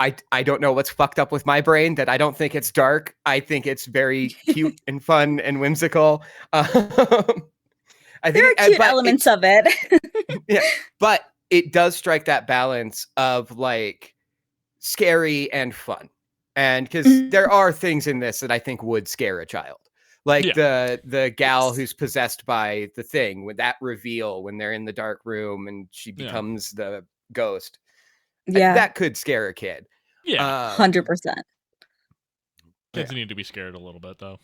I don't know what's fucked up with my brain that I don't think it's dark. I think it's very cute and fun and whimsical. I There think are cute elements of it. yeah, but it does strike that balance of like scary and fun. And because there are things in this that I think would scare a child. Like the gal who's possessed by the thing, with that reveal when they're in the dark room and she becomes the ghost. Yeah. That could scare a kid. Yeah. 100%. Kids need to be scared a little bit, though.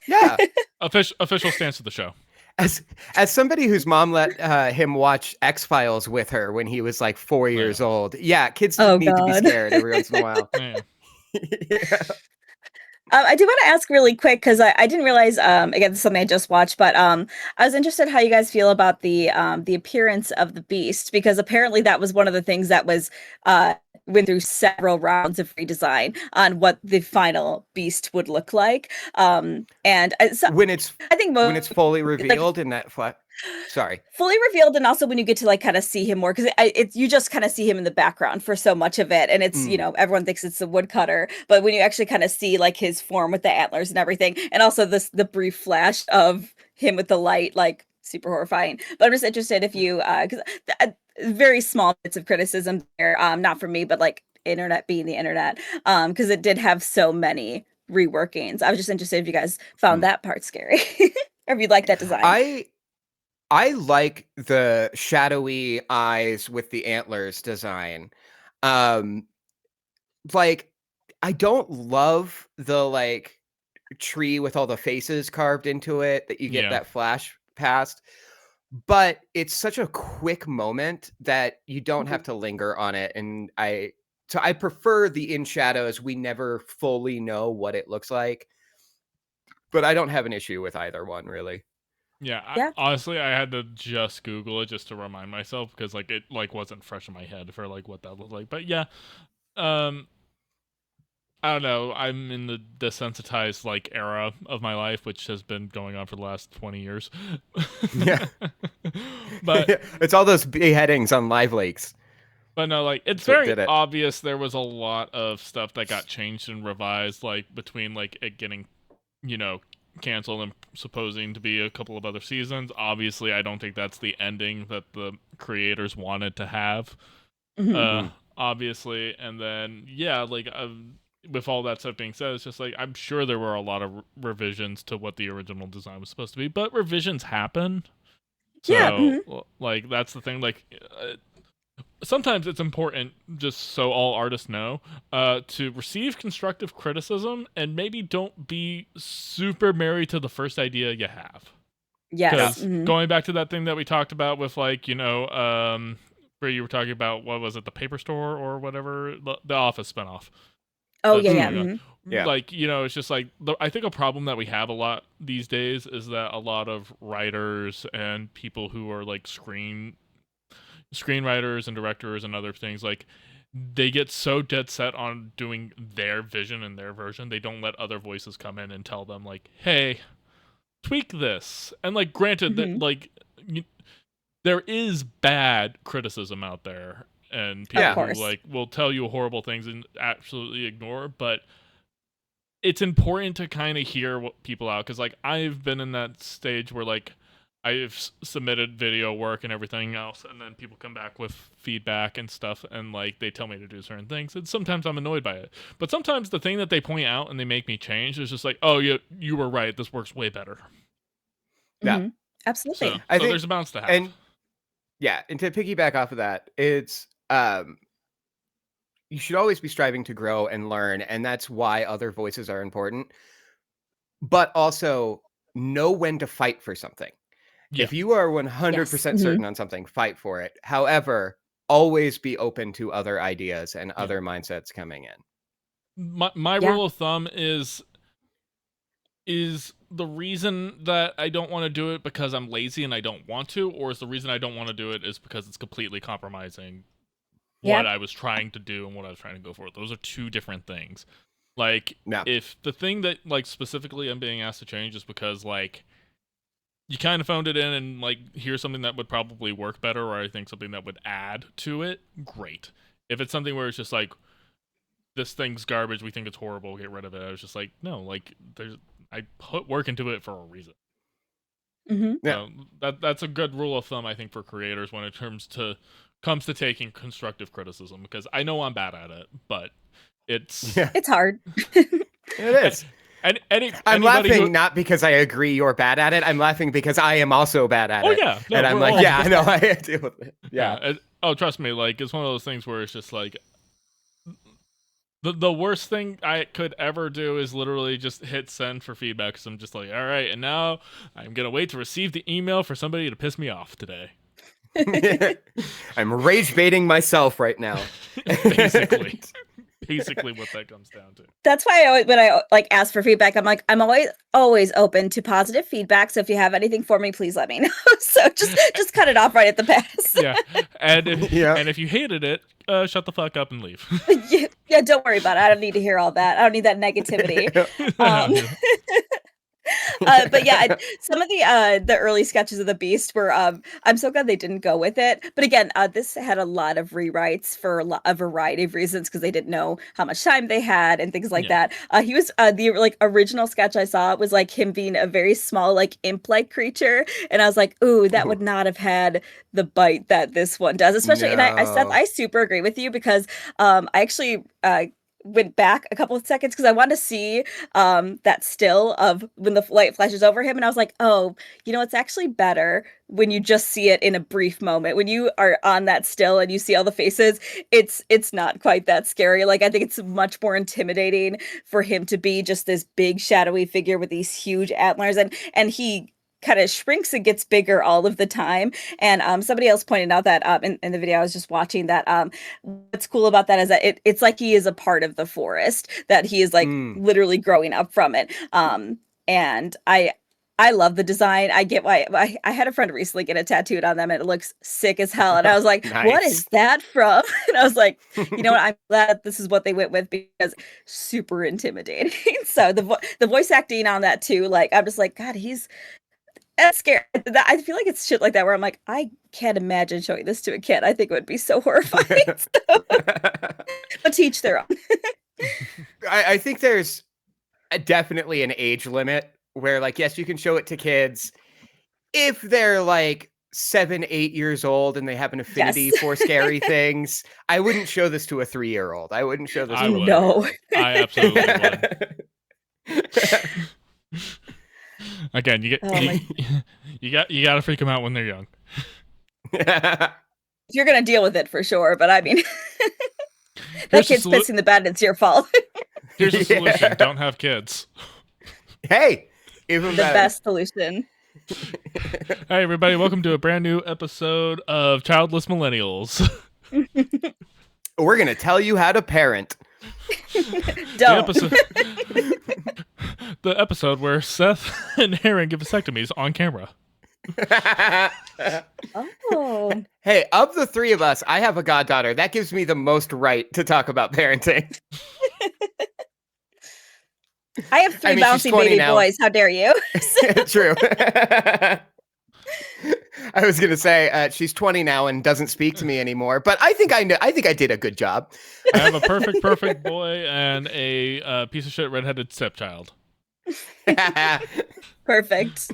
Yeah. Official stance of the show. As somebody whose mom let him watch X-Files with her when he was like 4 years old. Yeah, kids need to be scared every once in a while. Yeah. I do want to ask really quick, because I didn't realize, again, this is something I just watched, but I was interested how you guys feel about the appearance of the Beast, because apparently that was one of the things that was went through several rounds of redesign on what the final Beast would look like. And so when it's fully revealed, like, in that sorry, fully revealed, and also when you get to like kind of see him more, because you just kind of see him in the background for so much of it, and it's you know, everyone thinks it's the woodcutter, but when you actually kind of see like his form with the antlers and everything, and also the brief flash of him with the light, like super horrifying. But I'm just interested if you because very small bits of criticism there, not from me, but like internet being the internet, because it did have so many reworkings. I was just interested if you guys found that part scary or if you like that design. I like the shadowy eyes with the antlers design. Like, I don't love the like tree with all the faces carved into it that you get that flash past, but it's such a quick moment that you don't have to linger on it. And I prefer the in shadows. We never fully know what it looks like, but I don't have an issue with either one, really. Yeah, honestly, I had to just Google it just to remind myself, because like it like wasn't fresh in my head for like what that looked like. But yeah, I don't know. I'm in the desensitized like era of my life, which has been going on for the last 20 years. Yeah, but it's all those beheadings on live leaks. But no, like it's very obvious there was a lot of stuff that got changed and revised, like between like it getting, you know, canceled and supposing to be a couple of other seasons. Obviously, I don't think that's the ending that the creators wanted to have. Obviously, and then like with all that stuff being said, it's just like I'm sure there were a lot of revisions to what the original design was supposed to be, but revisions happen. So like that's the thing. Like sometimes it's important, just so all artists know, to receive constructive criticism and maybe don't be super married to the first idea you have. Yes. Because going back to that thing that we talked about with, like, you know, where you were talking about, what was it, the paper store or whatever, the Office spinoff. Oh, yeah. Like, you know, it's just like, I think a problem that we have a lot these days is that a lot of writers and people who are like screenwriters and directors and other things, like they get so dead set on doing their vision and their version, they don't let other voices come in and tell them like, hey, tweak this. And like granted that like there is bad criticism out there, and people who like will tell you horrible things and absolutely ignore, but it's important to kind of hear what people out, because like I've been in that stage where like I've submitted video work and everything else, and then people come back with feedback and stuff, and like they tell me to do certain things, and sometimes I'm annoyed by it. But sometimes the thing that they point out and they make me change is just like, oh, you were right. This works way better. Yeah, absolutely. So I think there's a balance to have. And to piggyback off of that, it's you should always be striving to grow and learn, and that's why other voices are important. But also know when to fight for something. If you are 100% certain on something, fight for it. However, always be open to other ideas and other mindsets coming in. My rule of thumb is the reason that I don't want to do it because I'm lazy and I don't want to, or is the reason I don't want to do it is because it's completely compromising what I was trying to do and what I was trying to go for. Those are two different things. Like, if the thing that, like, specifically I'm being asked to change is because, like, you kind of phoned it in and, like, here's something that would probably work better, or I think something that would add to it, great. If it's something where it's just like, this thing's garbage, we think it's horrible, get rid of it, I was just like, no, like, I put work into it for a reason. Yeah. So that's a good rule of thumb, I think, for creators when it comes to taking constructive criticism, because I know I'm bad at it, but it's hard. It is. And I'm laughing not because I agree you're bad at it. I'm laughing because I am also bad at it. Yeah. No, and I'm like, I deal with it. Yeah. Trust me, like, it's one of those things where it's just like, the worst thing I could ever do is literally just hit send for feedback, because I'm just like, all right, and now I'm going to wait to receive the email for somebody to piss me off today. I'm rage baiting myself right now. Basically what that comes down to. That's why when I like ask for feedback, I'm like, I'm always open to positive feedback. So if you have anything for me, please let me know. So just cut it off right at the pass. And if you hated it, shut the fuck up and leave. Yeah, don't worry about it. I don't need to hear all that. I don't need that negativity. But yeah, some of the early sketches of the Beast were I'm so glad they didn't go with it. But again, this had a lot of rewrites for a variety of reasons, because they didn't know how much time they had and things like that. He was the like original sketch I saw was like him being a very small, like imp-like creature, and I was like, ooh, that would not have had the bite that this one does, especially. And I super agree with you, because I actually went back a couple of seconds because I wanted to see that still of when the light flashes over him, and I was like, oh, it's actually better when you just see it in a brief moment. When you are on that still and you see all the faces, it's not quite that scary. Like, I think it's much more intimidating for him to be just this big shadowy figure with these huge antlers, and he kind of shrinks and gets bigger all of the time. And somebody else pointed out that in the video I was just watching, that what's cool about that is that it's like he is a part of the forest, that he is like literally growing up from it. And I love the design. I get why I had a friend recently get it tattooed on them, and it looks sick as hell. And I was like, Nice. What is that from? And I was like, you know what? I'm glad this is what they went with, because super intimidating. So the voice acting on that too, like, I'm just like, God, that's scary. I feel like it's shit like that where I'm like, I can't imagine showing this to a kid. I think it would be so horrifying. But teach their own. I think there's definitely an age limit where, like, yes, you can show it to kids if they're like 7, 8 years old and they have an affinity for scary things. I wouldn't show this to a 3-year-old. I wouldn't show this to a No. I absolutely would. Again, you gotta freak them out when they're young. You're gonna deal with it for sure, but I mean, that kid's pissing the bed, it's your fault. Here's a solution: don't have kids. Hey, even the best solution. Hey, everybody! Welcome to a brand new episode of Childless Millennials. We're gonna tell you how to parent. Don't. The episode where Seth and Aaron give vasectomies on camera. Oh. Hey, of the three of us, I have a goddaughter. That gives me the most right to talk about parenting. I have 3 bouncing baby boys. How dare you? True. I was gonna say she's 20 now and doesn't speak to me anymore, but I think I did a good job. I have a perfect boy and a piece of shit redheaded stepchild. Perfect.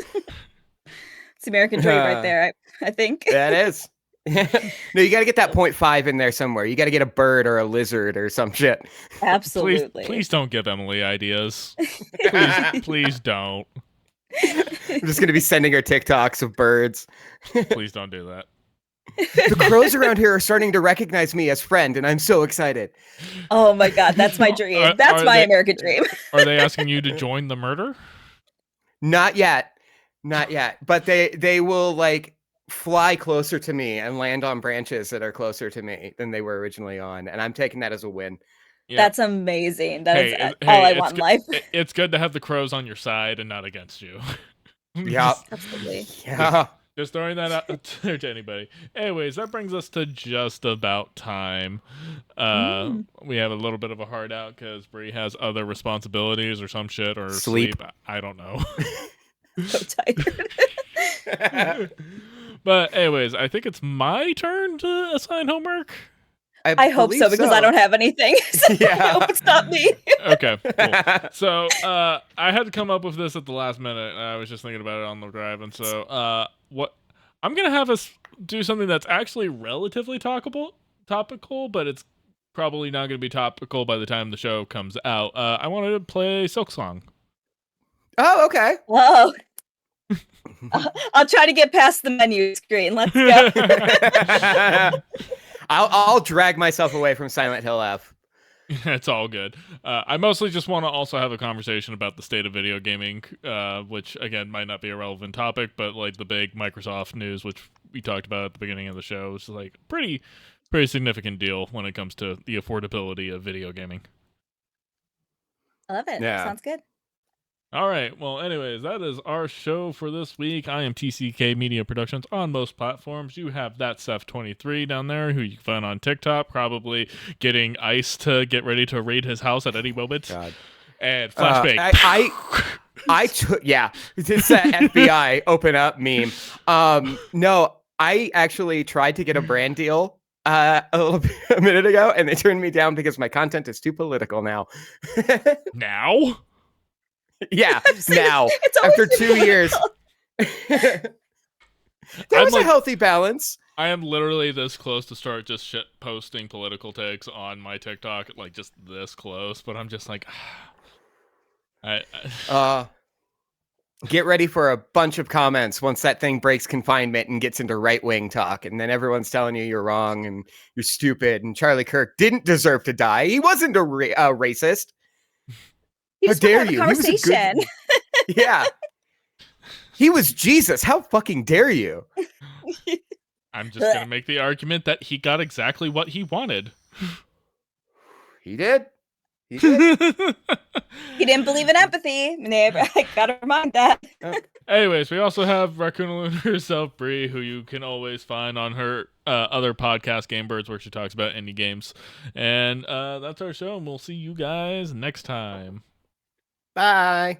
It's American dream right there, I think. That is. No, you got to get that 0.5 in there somewhere. You got to get a bird or a lizard or some shit. Absolutely. Please don't give Emily ideas. Please don't. I'm just going to be sending her TikToks of birds. Please don't do that. The crows around here are starting to recognize me as friend, and I'm so excited. Oh my God, that's my dream. That's my American dream. Are they asking you to join the murder? Not yet. But they will like fly closer to me and land on branches that are closer to me than they were originally on, and I'm taking that as a win. Yeah. That's amazing. That is all I want in life. It's good to have the crows on your side and not against you. Yeah, absolutely. Yeah. Just throwing that out there to anybody. Anyways, that brings us to just about time. We have a little bit of a hard out because Brie has other responsibilities or some shit or Sleep. I don't know. So tired. But anyways, I think it's my turn to assign homework. I hope so because I don't have anything. So I hope it's not me. Okay, cool. So I had to come up with this at the last minute. And I was just thinking about it on the drive, and so what I'm gonna have us do something that's actually relatively topical, but it's probably not gonna be topical by the time the show comes out. I wanted to play Silk Song. Oh, okay. Whoa. I'll try to get past the menu screen. Let's go. I'll drag myself away from Silent Hill F. It's all good. I mostly just want to also have a conversation about the state of video gaming, which again might not be a relevant topic, but like the big Microsoft news, which we talked about at the beginning of the show, is like pretty significant deal when it comes to the affordability of video gaming. I love it. Yeah. Sounds good. All right. Well, anyways, that is our show for this week. I am TCK Media Productions on most platforms. You have that Seth23 down there, who you can find on TikTok, probably getting Ice to get ready to raid his house at any moment. God. And flashbang. I took it's that FBI open up meme. No, I actually tried to get a brand deal a minute ago, and they turned me down because my content is too political now. Now? Yeah, now after 2 years. There was a healthy balance. I am literally this close to start just shit posting political takes on my TikTok, like just this close, but I'm just like get ready for a bunch of comments once that thing breaks confinement and gets into right-wing talk, and then everyone's telling you you're wrong and you're stupid and Charlie Kirk didn't deserve to die. He wasn't a racist. How dare you? Conversation. Yeah. He was Jesus. How fucking dare you? I'm just going to make the argument that he got exactly what he wanted. He did. He didn't believe in empathy. I gotta remind that. Anyways, we also have Raccoon Loon herself, Brie, who you can always find on her other podcast, Game Birds, where she talks about indie games. And that's our show, and we'll see you guys next time. Bye.